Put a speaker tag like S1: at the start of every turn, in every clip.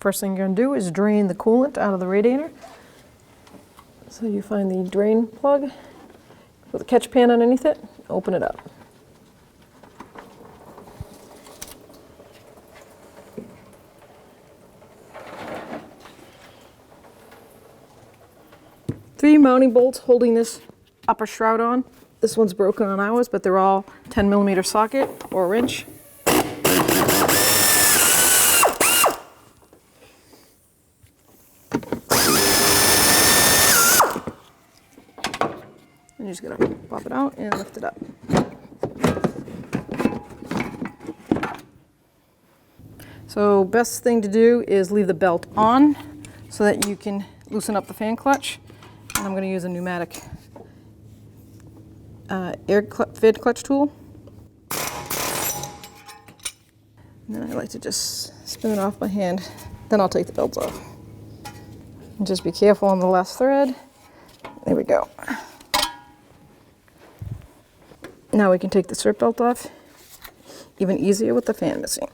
S1: First thing you're going to do is drain the coolant out of the radiator. So you find the drain plug with a catch pan underneath it, open it up. Three mounting bolts holding this upper shroud on. This one's broken on ours, but they're all 10mm socket or wrench. And you're just gonna pop it out and lift it up. So best thing to do is leave the belt on so that you can loosen up the fan clutch. And I'm going to use a pneumatic fed clutch tool. And then I like to just spin it off my hand. Then I'll take the belts off. And just be careful on the last thread. There we go. Now we can take the strip belt off. Even easier with the fan missing.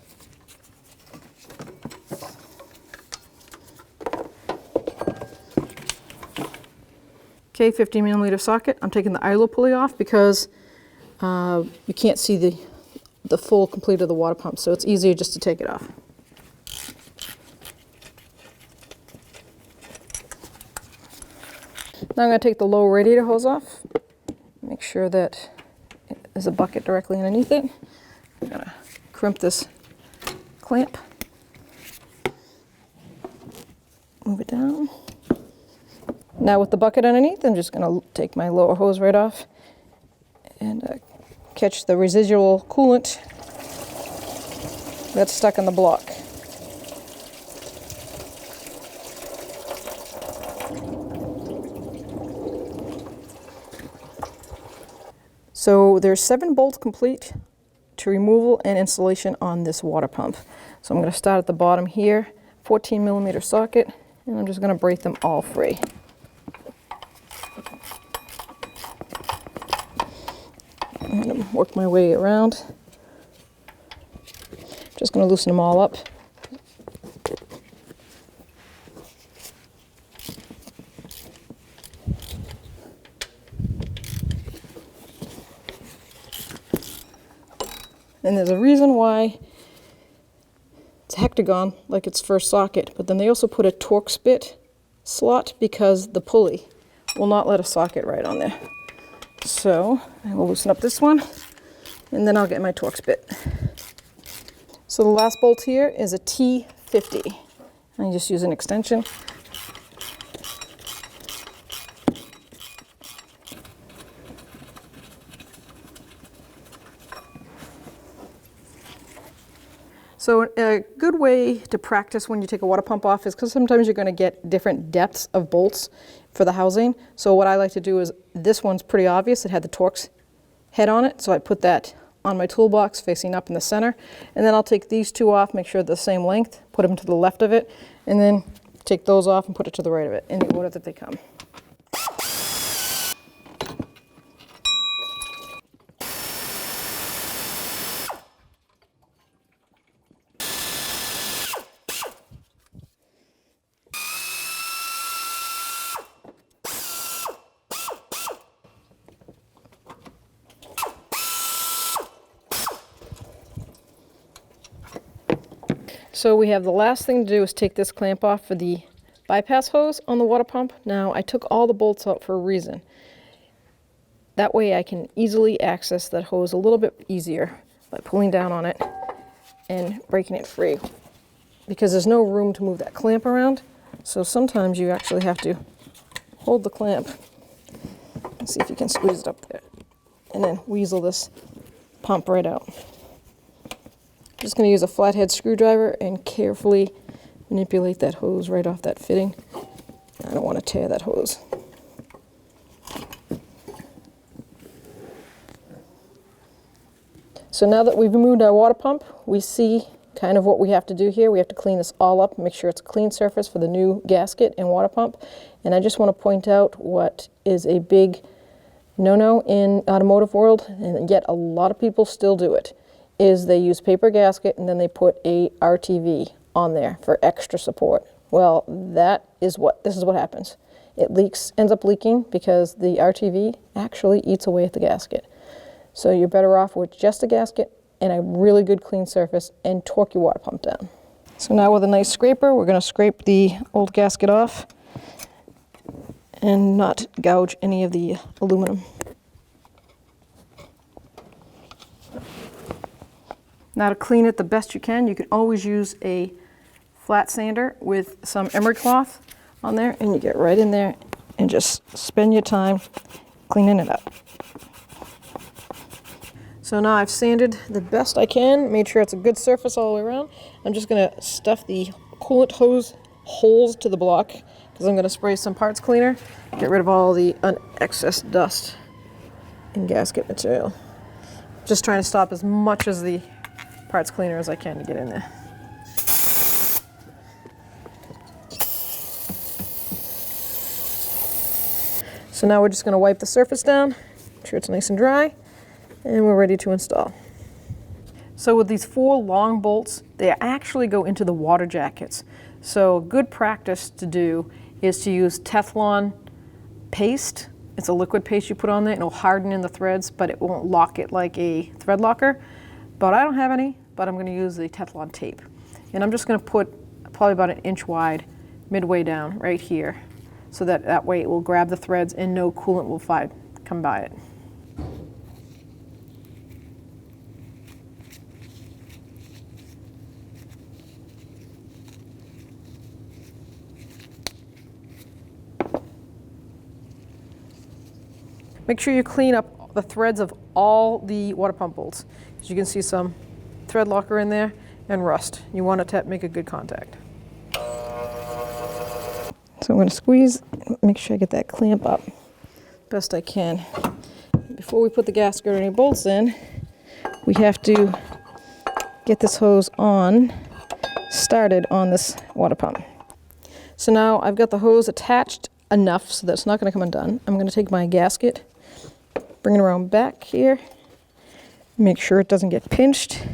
S1: Okay, 50mm socket. I'm taking the idler pulley off because you can't see the full complete of the water pump, so it's easier just to take it off. Now I'm going to take the low radiator hose off. Make sure that there's a bucket directly underneath it. I'm going to crimp this clamp. Move it down. Now with the bucket underneath, I'm just going to take my lower hose right off and catch the residual coolant that's stuck in the block. So there's 7 bolts complete to removal and installation on this water pump. So I'm going to start at the bottom here, 14mm socket, and I'm just going to break them all free. I'm going to work my way around. Just going to loosen them all up. And there's a reason why it's hectagon, like its first socket, but then they also put a Torx bit slot because the pulley will not let a socket right on there. So I will loosen up this one, and then I'll get my Torx bit. So the last bolt here is a T50. I just use an extension. So a good way to practice when you take a water pump off is because sometimes you're going to get different depths of bolts for the housing. So what I like to do is, this one's pretty obvious. It had the Torx head on it, so I put that on my toolbox facing up in the center. And then I'll take these two off, make sure they're the same length, put them to the left of it, and then take those off and put it to the right of it in the order that they come. So we have the last thing to do is take this clamp off for the bypass hose on the water pump. Now I took all the bolts out for a reason. That way I can easily access that hose a little bit easier by pulling down on it and breaking it free. Because there's no room to move that clamp around, so sometimes you actually have to hold the clamp and see if you can squeeze it up there, and then weasel this pump right out. I'm just going to use a flathead screwdriver and carefully manipulate that hose right off that fitting. I don't want to tear that hose. So now that we've removed our water pump, we see kind of what we have to do here. We have to clean this all up, make sure it's a clean surface for the new gasket and water pump. And I just want to point out what is a big no-no in automotive world, and yet a lot of people still do it, is they use paper gasket and then they put a RTV on there for extra support. Well, this is what happens. It leaks, ends up leaking because the RTV actually eats away at the gasket. So you're better off with just a gasket and a really good clean surface and torque your water pump down. So now with a nice scraper, we're going to scrape the old gasket off and not gouge any of the aluminum. Now to clean it the best you can always use a flat sander with some emery cloth on there, and you get right in there and just spend your time cleaning it up. So now I've sanded the best I can, made sure it's a good surface all the way around. I'm just going to stuff the coolant hose holes to the block because I'm going to spray some parts cleaner, get rid of all the excess dust and gasket material. Just trying to stop as much as the parts cleaner as I can to get in there. So now we're just going to wipe the surface down, make sure it's nice and dry, and we're ready to install. So with these 4 long bolts, they actually go into the water jackets. So good practice to do is to use Teflon paste. It's a liquid paste you put on there, and it'll harden in the threads, but it won't lock it like a thread locker. But I don't have any, but I'm going to use the Teflon tape. And I'm just going to put probably about 1 inch wide midway down right here, so that way it will grab the threads and no coolant will come by it. Make sure you clean up the threads of all the water pump bolts, because you can see some thread locker in there and rust. You want it to make a good contact. So I'm going to squeeze, make sure I get that clamp up best I can. Before we put the gasket or any bolts in, we have to get this hose started on this water pump. So now I've got the hose attached enough so that it's not going to come undone. I'm going to take my gasket, bring it around back here, make sure it doesn't get pinched.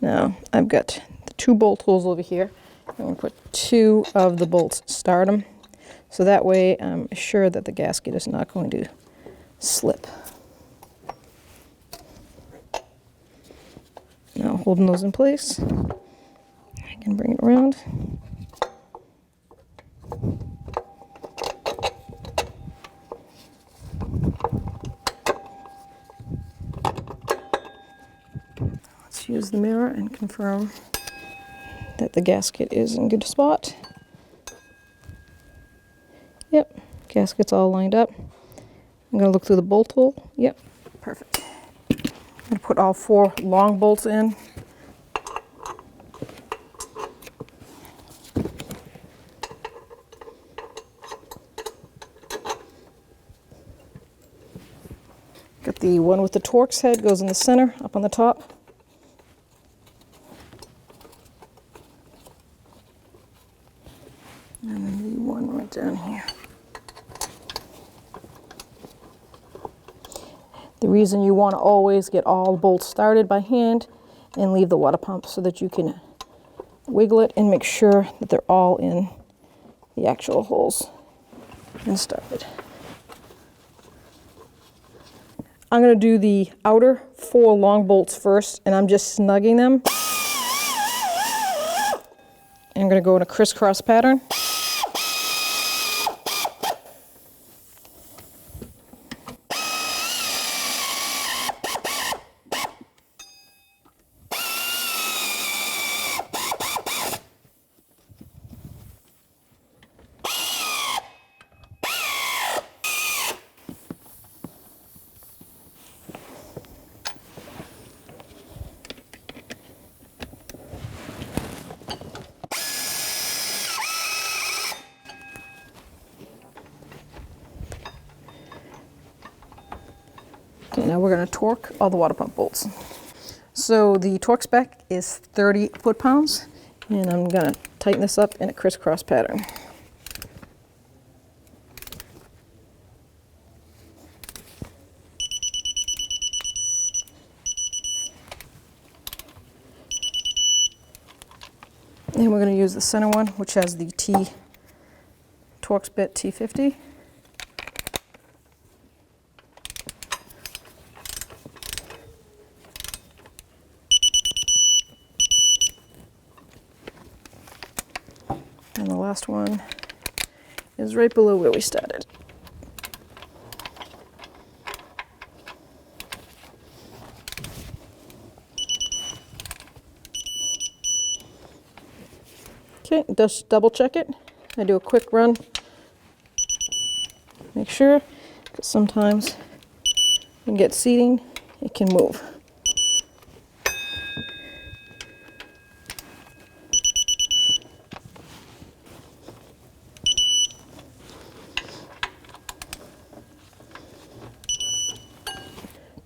S1: Now I've got the 2 bolt holes over here. I'm going to put 2 of the bolts, start them, so that way I'm sure that the gasket is not going to slip. Now holding those in place, I can bring it around. Let's use the mirror and confirm that the gasket is in good spot. Yep, gasket's all lined up. I'm going to look through the bolt hole. Yep, perfect. I'm going to put all 4 long bolts in. Got the one with the Torx head, goes in the center, up on the top. And then the one right down here. The reason you want to always get all the bolts started by hand and leave the water pump so that you can wiggle it and make sure that they're all in the actual holes and started. I'm going to do the outer 4 long bolts first, and I'm just snugging them. I'm going to go in a crisscross pattern. Okay, now we're going to torque all the water pump bolts. So the torque spec is 30 foot-pounds, and I'm going to tighten this up in a crisscross pattern. And we're going to use the center one, which has the Torx bit T50. And the last one is right below where we started. Okay, just double check it. I do a quick run. Make sure, because sometimes when you get seating, it can move.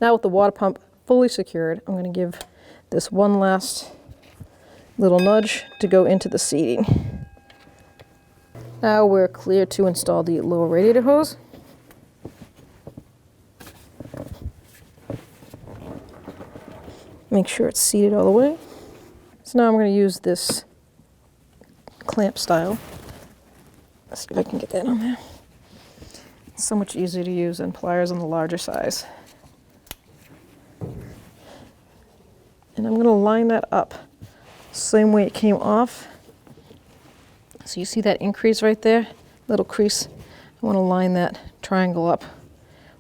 S1: Now with the water pump fully secured, I'm going to give this one last little nudge to go into the seating. Now we're clear to install the lower radiator hose. Make sure it's seated all the way. So now I'm going to use this clamp style. Let's see if I can get that on there. It's so much easier to use than pliers on the larger size. And I'm going to line that up same way it came off. So you see that increase right there, little crease. I want to line that triangle up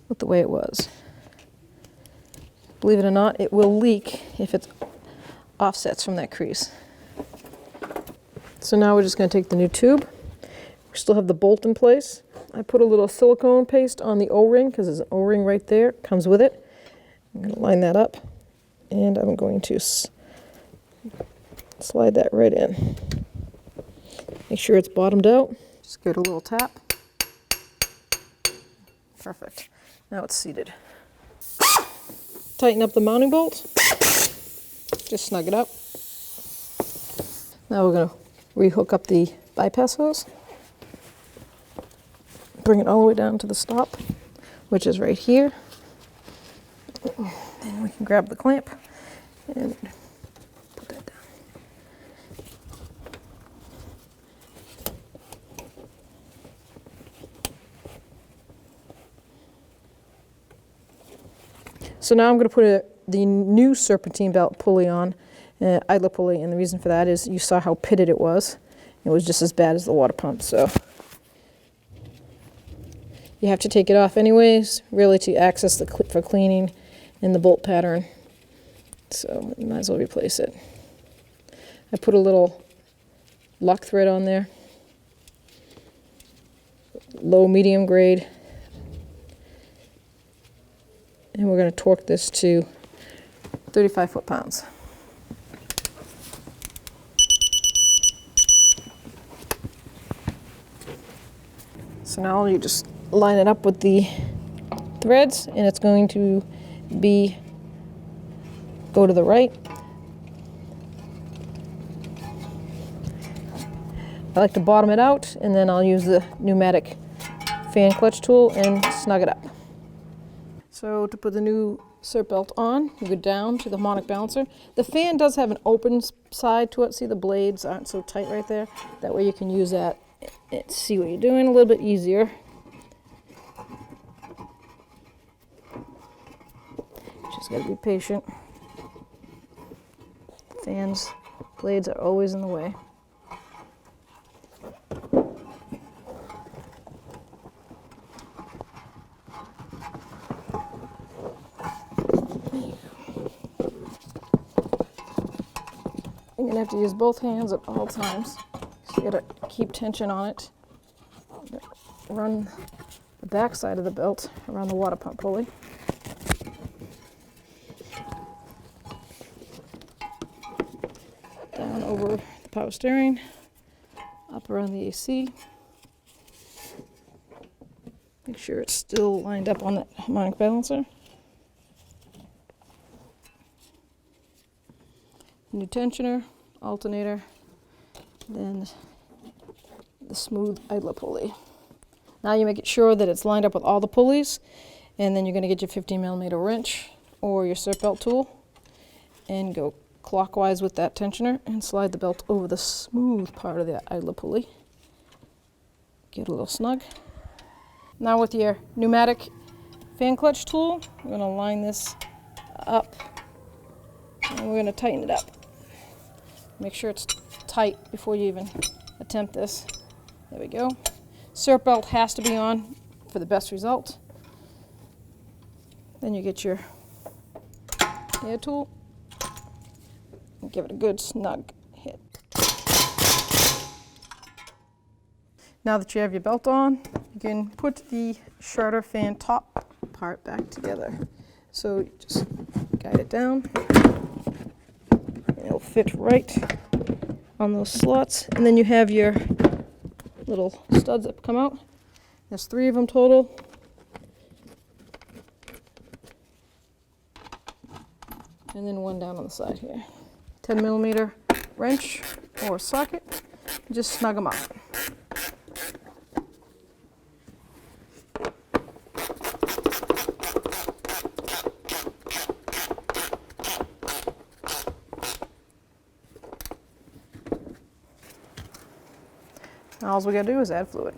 S1: with the way it was. Believe it or not, it will leak if it offsets from that crease. So now we're just going to take the new tube. We still have the bolt in place. I put a little silicone paste on the O-ring because there's an O-ring right there, comes with it. I'm going to line that up. And I'm going to slide that right in. Make sure it's bottomed out. Just give it a little tap. Perfect. Now it's seated. Tighten up the mounting bolt. Just snug it up. Now we're going to rehook up the bypass hose. Bring it all the way down to the stop, which is right here. Then we can grab the clamp and put that down. So now I'm going to put the new serpentine belt pulley on, idler pulley, and the reason for that is you saw how pitted it was. It was just as bad as the water pump, so you have to take it off anyways, really, to access the clip for cleaning and the bolt pattern. So you might as well replace it. I put a little lock thread on there, low medium grade, and we're going to torque this to 35 foot-pounds. So now you just line it up with the threads, and it's going to go to the right. I like to bottom it out, and then I'll use the pneumatic fan clutch tool and snug it up. So to put the new serp belt on, you go down to the harmonic balancer. The fan does have an open side to it. See, the blades aren't so tight right there. That way you can use that and see what you're doing a little bit easier. Just gotta be patient. Fans, blades are always in the way. You're gonna have to use both hands at all times. So you gotta keep tension on it. Run the back side of the belt around the water pump pulley. Down over the power steering, up around the AC. Make sure it's still lined up on that harmonic balancer. New tensioner, alternator, then the smooth idler pulley. Now you make it sure that it's lined up with all the pulleys, and then you're going to get your 15mm wrench or your serp belt tool and go clockwise with that tensioner and slide the belt over the smooth part of the idler pulley. Get a little snug. Now with your pneumatic fan clutch tool, we're going to line this up and we're going to tighten it up. Make sure it's tight before you even attempt this. There we go. Cert belt has to be on for the best result. Then you get your air tool and give it a good snug hit. Now that you have your belt on, you can put the starter fan top part back together. So you just guide it down, and it'll fit right on those slots. And then you have your little studs that come out. There's 3 of them total. And then 1 down on the side here. 10mm wrench or socket. Just snug them up. Now all we gotta do is add fluid.